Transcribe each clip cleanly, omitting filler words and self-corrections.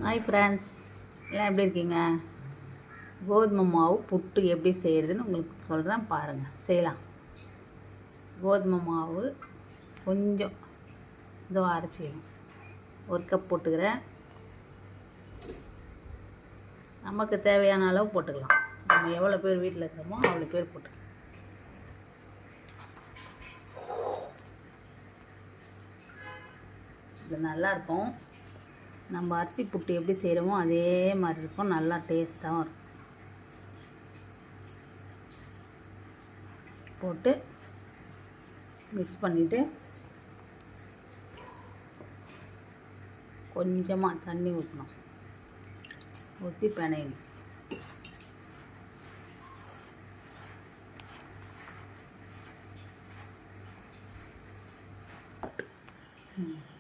Hi friends, எல்லாம் எப்படி இருக்கீங்க? கோதுமை மாவு புட்டு எப்படி செய்கிறதுன்னு உங்களுக்கு சொல்கிறேன், பாருங்கள். செய்யலாம். கோதுமை மாவு கொஞ்சம் இதோ அரைச்சிக்கணும். 1 கப் போட்டுக்கிறேன். நமக்கு தேவையான அளவு போட்டுக்கலாம். நம்ம எவ்வளோ பேர் வீட்டில் இருக்கிறோமோ அவ்வளோ பேர் போட்டுக்கலாம். இது நல்லாயிருக்கும். நம்ம அரிசி புட்டு எப்படி செய்கிறோமோ அதே மாதிரி இருக்கும். நல்லா டேஸ்ட்டாகவும் இருக்கும். போட்டு மிக்ஸ் பண்ணிவிட்டு கொஞ்சமாக தண்ணி ஊற்றணும். ஊற்றி பிணையணும்.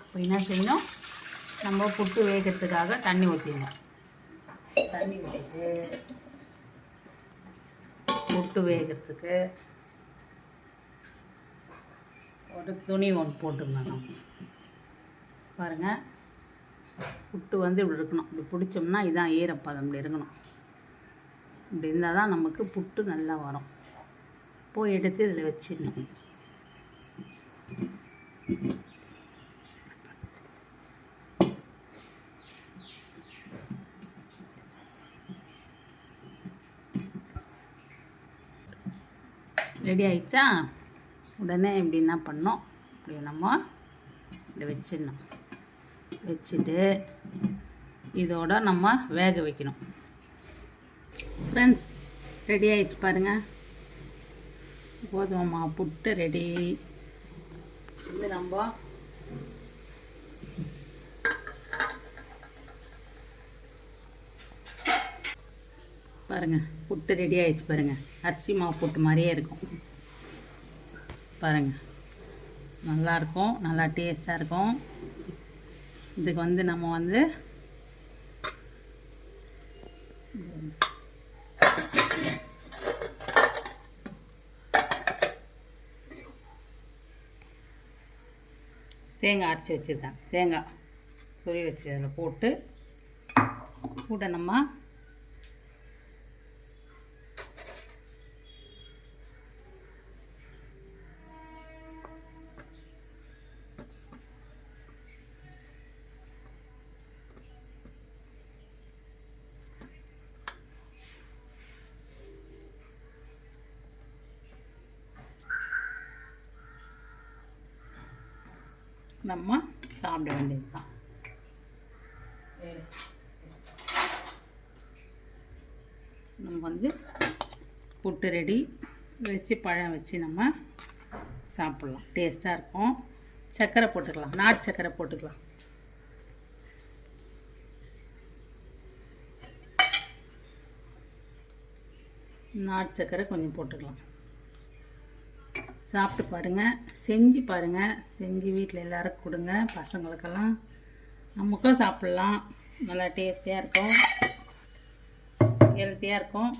இப்போ என்ன செய்யணும்? நம்ம புட்டு வேகிறதுக்காக தண்ணி ஊற்றிடணும். தண்ணி ஊற்றிட்டு புட்டு வேகிறதுக்கு ஒரு துணி ஒன்று போட்டுக்கணும். நம்ம பாருங்கள், புட்டு வந்து இப்படி இருக்கணும். இப்படி பிடிச்சோம்னா இதான் ஈரப்பதம். இப்படி இருக்கணும். இப்படி இருந்தால் தான் நமக்கு புட்டு நல்லா வரும். போய் எடுத்து இதில் வச்சிடணும். ரெடி ஆகிடுச்சா? உடனே இப்படி என்ன பண்ணோம்? இப்படி நம்ம இப்படி வச்சிடணும். வச்சுட்டு இதோட நம்ம வேக வைக்கணும். ஃப்ரெண்ட்ஸ், ரெடி ஆகிடுச்சு பாருங்கள். கோதுமை மாவு புட்டு ரெடி. இது நம்ம பாருங்கள், புட்டு ரெடி ஆகிடுச்சு பாருங்கள். அரிசி மாவு புட்டு மாதிரியே இருக்கும் பாருங்கள். நல்லாயிருக்கும், நல்லா டேஸ்ட்டாக இருக்கும். இதுக்கு வந்து நம்ம வந்து தேங்காய் அரைச்சி வச்சுருக்கேன். தேங்காய் துருவி வச்சு அதில் போட்டு கூட நம்ம சாப்பிட வேண்டியது தான். நம்ம வந்து புட்டு ரெடி. வச்சு பழம் வச்சு நம்ம சாப்பிட்லாம். டேஸ்ட்டாக இருக்கும். சர்க்கரை போட்டுக்கலாம். நாட்டு சர்க்கரை போட்டுக்கலாம். நாட்டு சர்க்கரை கொஞ்சம் போட்டுக்கலாம். சாப்பிட்டு பாருங்கள், செஞ்சு பாருங்கள். செஞ்சு வீட்டில் எல்லோரும் கொடுங்க, பசங்களுக்கெல்லாம். நமக்கும் சாப்பிட்லாம். நல்லா டேஸ்டியாக இருக்கும், ஹெல்த்தியாக இருக்கும்.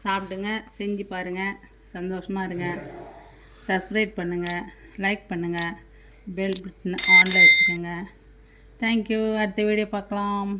சாப்பிடுங்க, செஞ்சு பாருங்கள், சந்தோஷமாக இருங்க. சப்ஸ்கிரைப் பண்ணுங்கள், லைக் பண்ணுங்கள், பெல் பட்டன் ஆனில் வச்சுக்கோங்க. தேங்க்யூ. அடுத்த வீடியோ பார்க்கலாம்.